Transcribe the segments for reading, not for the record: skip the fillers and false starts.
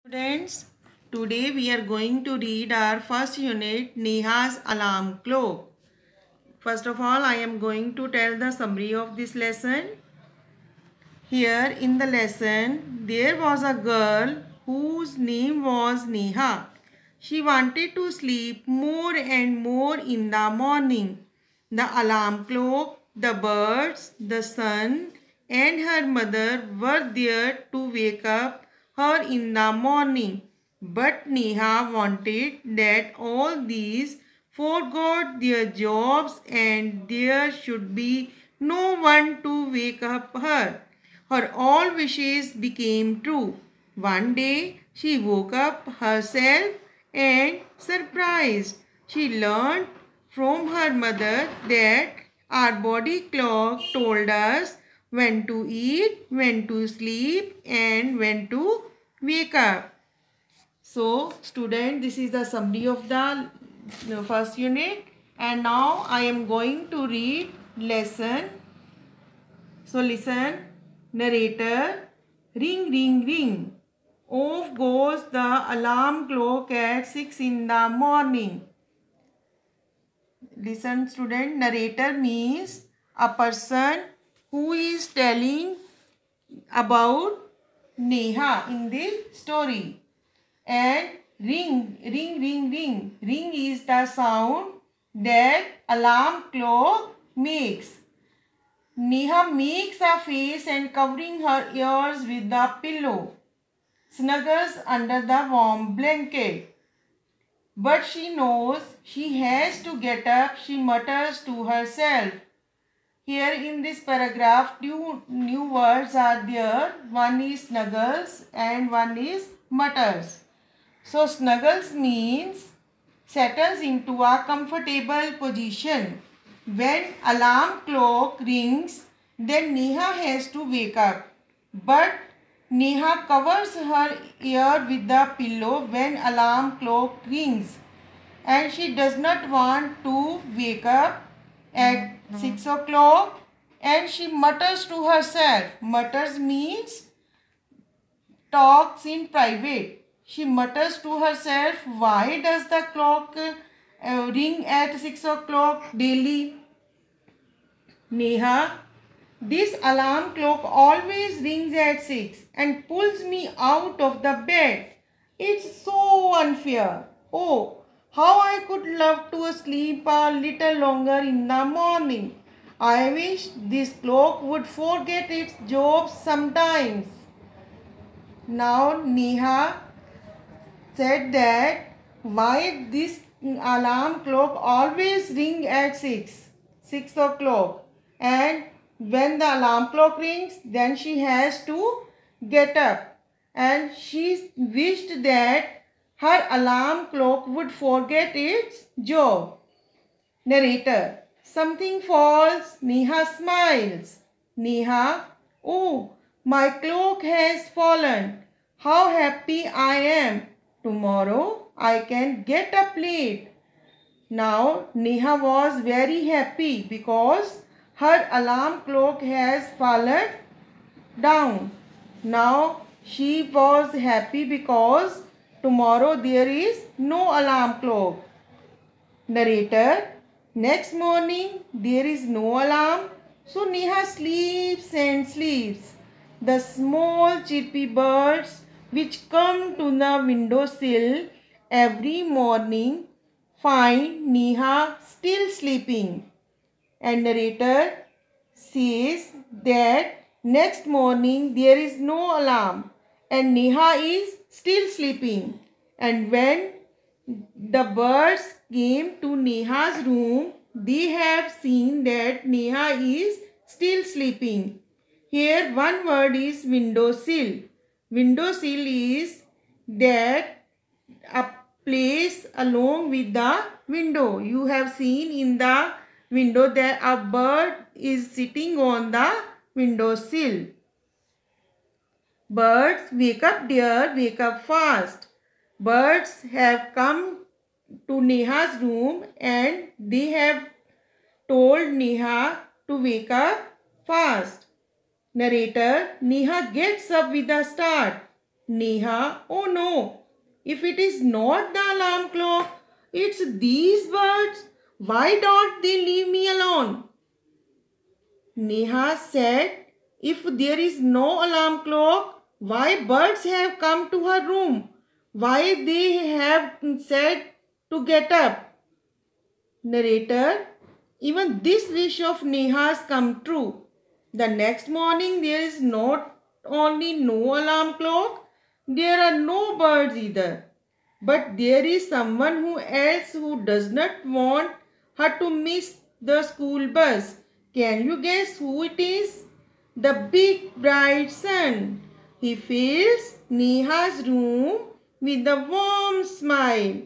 Students, today we are going to read our first unit, Neha's Alarm Clock. First of all, I am going to tell the summary of this lesson. Here in the lesson, there was a girl whose name was Neha. She wanted to sleep more and more in the morning. The alarm clock, the birds, the sun, and her mother were there to wake up her in the morning. But Neha wanted that all these forgot their jobs and there should be no one to wake up her. Her all wishes became true. One day she woke up herself and surprised. She learned from her mother that our body clock told us when to eat, when to sleep and when to wake up. So student, this is the summary of the first unit and now I am going to read lesson. So listen. Narrator, ring ring ring. Off goes the alarm clock at 6 in the morning. Listen student, narrator means a person who is telling about Neha in the story. And ring, ring, ring, ring. Ring is the sound that alarm clock makes. Neha makes a face and covering her ears with the pillow, snuggles under the warm blanket. But she knows she has to get up, she mutters to herself. Here in this paragraph, two new words are there. One is snuggles and one is mutters. So snuggles means settles into a comfortable position. When alarm clock rings, then Neha has to wake up. But Neha covers her ear with the pillow when alarm clock rings. And she does not want to wake up at 6 o'clock. And she mutters to herself. Mutters means talks in private. She mutters to herself, why does the clock ring at 6 o'clock daily? Neha, this alarm clock always rings at 6 and pulls me out of the bed. It's so unfair. Oh, how I could love to sleep a little longer in the morning. I wish this clock would forget its job sometimes. Now Neha said that why this alarm clock always ring at 6 o'clock, and when the alarm clock rings then she has to get up, and she wished that her alarm clock would forget its job. Narrator, something falls, Neha smiles. Neha, oh, my clock has fallen. How happy I am. Tomorrow I can get up late. Now Neha was very happy because her alarm clock has fallen down. Now she was happy because tomorrow there is no alarm clock. Narrator, next morning there is no alarm, so Neha sleeps and sleeps. The small chirpy birds which come to the windowsill every morning find Neha still sleeping. And narrator says that next morning there is no alarm and Neha is still sleeping. And when the birds came to Neha's room, they have seen that Neha is still sleeping. Here one word is windowsill. Windowsill is that a place along with the window. You have seen in the window that a bird is sitting on the windowsill. Birds, wake up dear, wake up fast. Birds have come to Neha's room and they have told Neha to wake up fast. Narrator, Neha gets up with a start. Neha, oh no, if it is not the alarm clock, it's these birds. Why don't they leave me alone? Neha said, if there is no alarm clock, why birds have come to her room? Why they have said to get up? Narrator, even this wish of Neha's come true. The next morning there is not only no alarm clock, there are no birds either. But there is someone else who does not want her to miss the school bus. Can you guess who it is? The big bright sun. He fills Neha's room with a warm smile.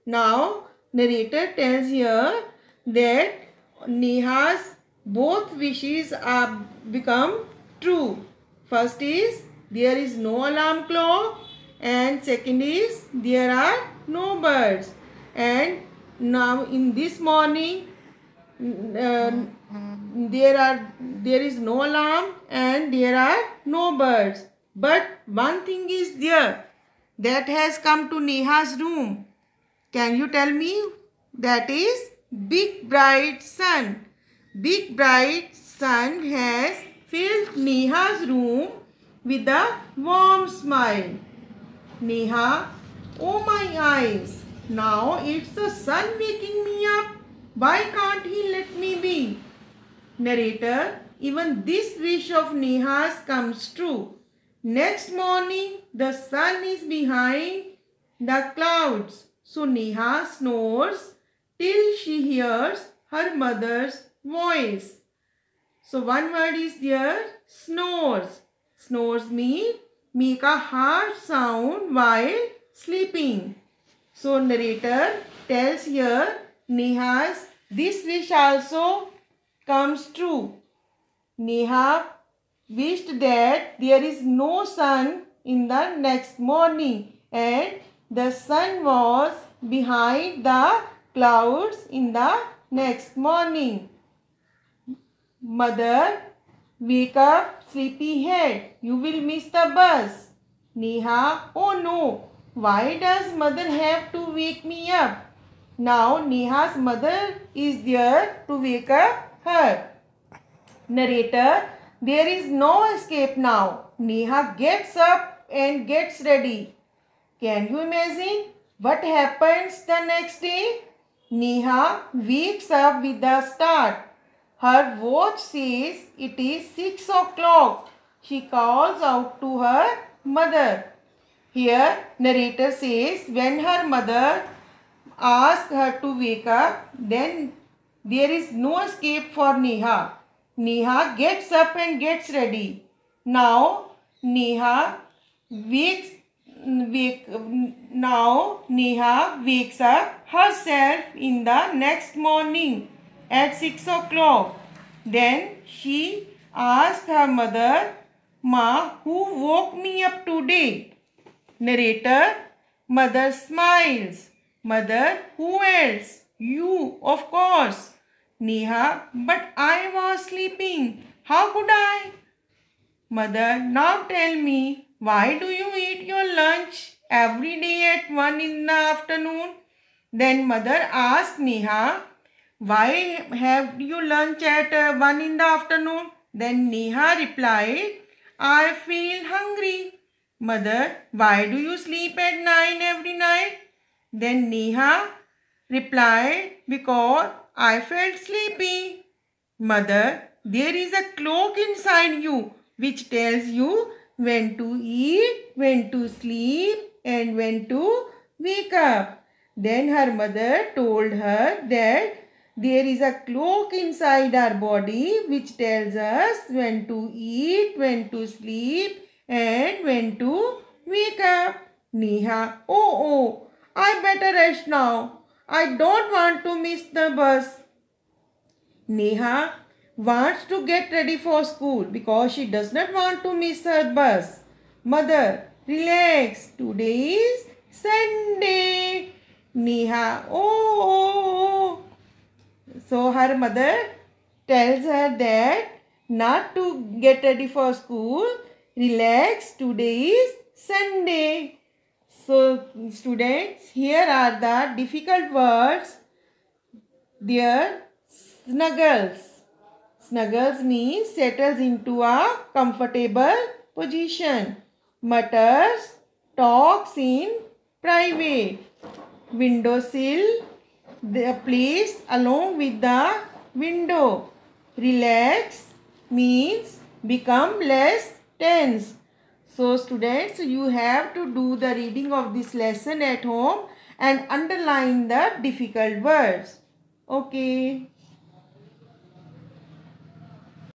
Now, narrator tells here that Neha's both wishes are become true. First is there is no alarm clock, and second is there are no birds. And now in this morning there is no alarm and there are no birds. But one thing is there that has come to Neha's room. Can you tell me? That is big bright sun. Big bright sun has filled Neha's room with a warm smile. Neha, oh my eyes, now it's the sun waking me up. Why can't he let me be? Narrator, even this wish of Neha's comes true. Next morning, the sun is behind the clouds. So Neha snores till she hears her mother's voice. So one word is there, snores. Snores mean make a harsh sound while sleeping. So narrator tells here Neha's this wish also comes true. Neha wished that there is no sun in the next morning and the sun was behind the clouds in the next morning. Mother, wake up, sleepyhead. You will miss the bus. Neha, oh no. Why does mother have to wake me up? Now Neha's mother is there to wake up her. Narrator, there is no escape now. Neha gets up and gets ready. Can you imagine what happens the next day? Neha wakes up with a start. Her watch says it is 6 o'clock. She calls out to her mother. Here narrator says when her mother asks her to wake up, then there is no escape for Neha. Neha gets up and gets ready. Now Neha wakes up herself in the next morning at 6 o'clock. Then she asks her mother, Ma, who woke me up today? Narrator, mother smiles. Mother, who else? You, of course. Neha, but I was sleeping. How could I? Mother, now tell me, why do you eat your lunch every day at 1 in the afternoon? Then mother asked Neha, why have you lunch at 1 in the afternoon? Then Neha replied, I feel hungry. Mother, why do you sleep at 9 every night? Then Neha replied, because I felt sleepy. Mother, there is a clock inside you which tells you when to eat, when to sleep and when to wake up. Then her mother told her that there is a clock inside our body which tells us when to eat, when to sleep and when to wake up. Neha, oh, I better rest now. I don't want to miss the bus. Neha wants to get ready for school because she does not want to miss her bus. Mother, relax. Today is Sunday. Neha, oh. So her mother tells her that not to get ready for school. Relax. Today is Sunday. So students, here are the difficult words. There, snuggles. Snuggles means settles into a comfortable position. Mutters, talks in private. Windowsill, the place along with the window. Relax means become less tense. So students, you have to do the reading of this lesson at home and underline the difficult words. Okay.